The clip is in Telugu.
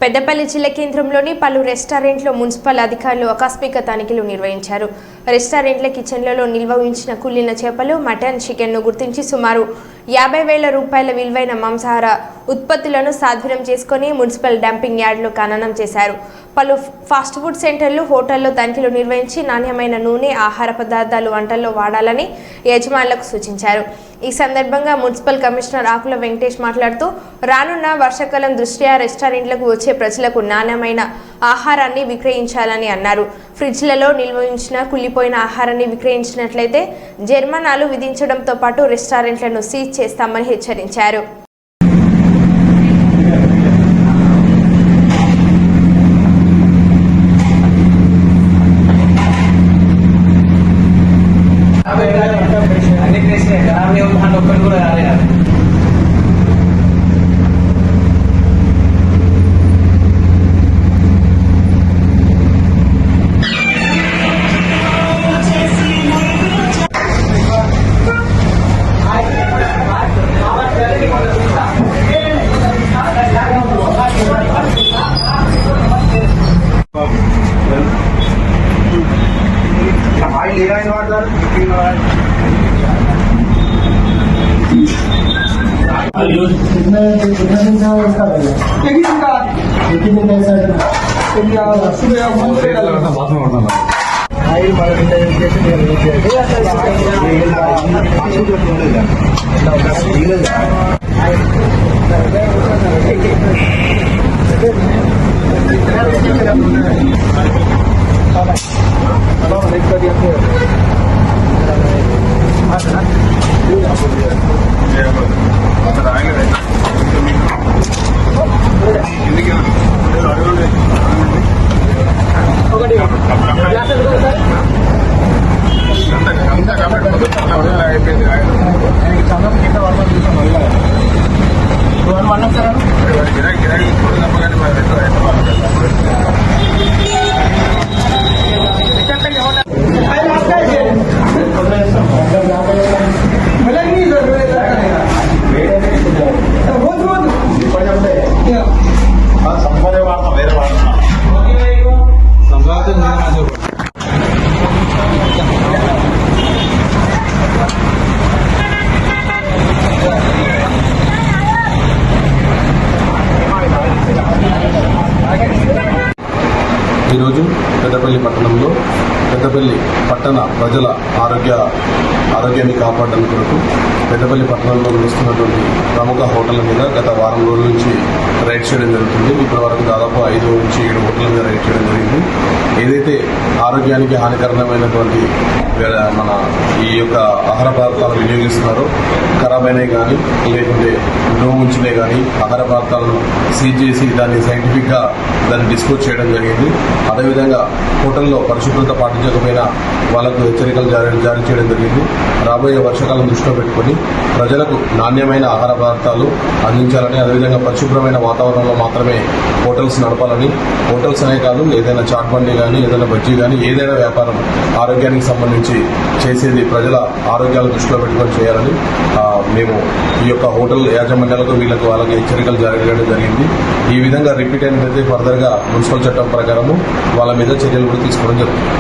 పెద్దపల్లి జిల్లా కేంద్రంలోని పలు రెస్టారెంట్లో మున్సిపల్ అధికారులు ఆకస్మిక తనిఖీలు నిర్వహించారు. రెస్టారెంట్ల కిచెన్లలో నిల్వ ఉంచిన కుళ్ళిన చేపలు, మటన్, చికెన్ను గుర్తించి సుమారు 50,000 రూపాయల విలువైన మాంసాహార ఉత్పత్తులను స్వాధీనం చేసుకుని మున్సిపల్ డంపింగ్ యార్డులో ఖననం చేశారు. పలు ఫాస్ట్ ఫుడ్ సెంటర్లు, హోటల్లో తనిఖీలు నిర్వహించి నాణ్యమైన నూనె, ఆహార పదార్థాలు వంటల్లో వాడాలని యజమానులకు సూచించారు. ఈ సందర్భంగా మున్సిపల్ కమిషనర్ ఆకుల వెంకటేష్ మాట్లాడుతూ రానున్న వర్షాకాలం దృష్ట్యా రెస్టారెంట్లకు వచ్చే ప్రజలకు నాణ్యమైన ఆహారాన్ని విక్రయించాలని అన్నారు. ఫ్రిడ్జ్లలో నిల్వ ఉంచిన కుళ్ళిపోయిన ఆహారాన్ని విక్రయించినట్లయితే జరిమానాలు విధించడంతో పాటు రెస్టారెంట్లను సీజ్ చేస్తామని హెచ్చరించారు. ఈరోజు పెద్దపల్లి పట్టణంలో పెద్దపల్లి పట్టణ ప్రజల ఆరోగ్యాన్ని కాపాడడం కొరకు పెద్దపల్లి పట్టణంలో నిలుస్తున్నటువంటి ప్రముఖ హోటళ్ల మీద గత వారం రోజుల నుంచి రైడ్ చేయడం జరుగుతుంది. ఇప్పటి వరకు దాదాపు 5 నుంచి 7 హోటళ్ల మీద రైడ్ చేయడం జరిగింది. ఏదైతే ఆరోగ్యానికి హానికరమైనటువంటి మన ఈ యొక్క ఆహార పదార్థాలు వినియోగిస్తున్నారో ఖరాబ్ అయినవి కానీ లేకుంటే నోవు ఉంచినవి కానీ ఆహార పదార్థాలను సీజ్ చేసి దాన్ని సైంటిఫిక్గా దాన్ని డిస్పోజ్ చేయడం జరిగింది. అదేవిధంగా హోటల్లో పరిశుభ్రత పాటించకపోయినా వాళ్ళకు హెచ్చరికలు జారీ చేయడం జరిగింది. రాబోయే వర్షాకాలం దృష్టిలో పెట్టుకుని ప్రజలకు నాణ్యమైన ఆహార పదార్థాలు అందించాలని, అదేవిధంగా పరిశుభ్రమైన వాతావరణంలో మాత్రమే హోటల్స్ నడపాలని, హోటల్స్ అనే కాదు ఏదైనా చాట్ బండి కానీ ఏదైనా బజ్జీ కానీ ఏదైనా వ్యాపారం ఆరోగ్యానికి సంబంధించి చేసేది ప్రజల ఆరోగ్యాలు దృష్టిలో పెట్టుకొని చేయాలని మేము ఈ యొక్క హోటల్ యాజమాన్యాలకు వాళ్ళకి హెచ్చరికలు జారీ చేయడం జరిగింది. ఈ విధంగా రిపీట్ అయినట్లయితే ఫర్దర్గా మున్సిపల్ చట్టం ప్రకారము వాళ్ళ మీద చర్యలు కూడా తీసుకోవడం జరుగుతుంది.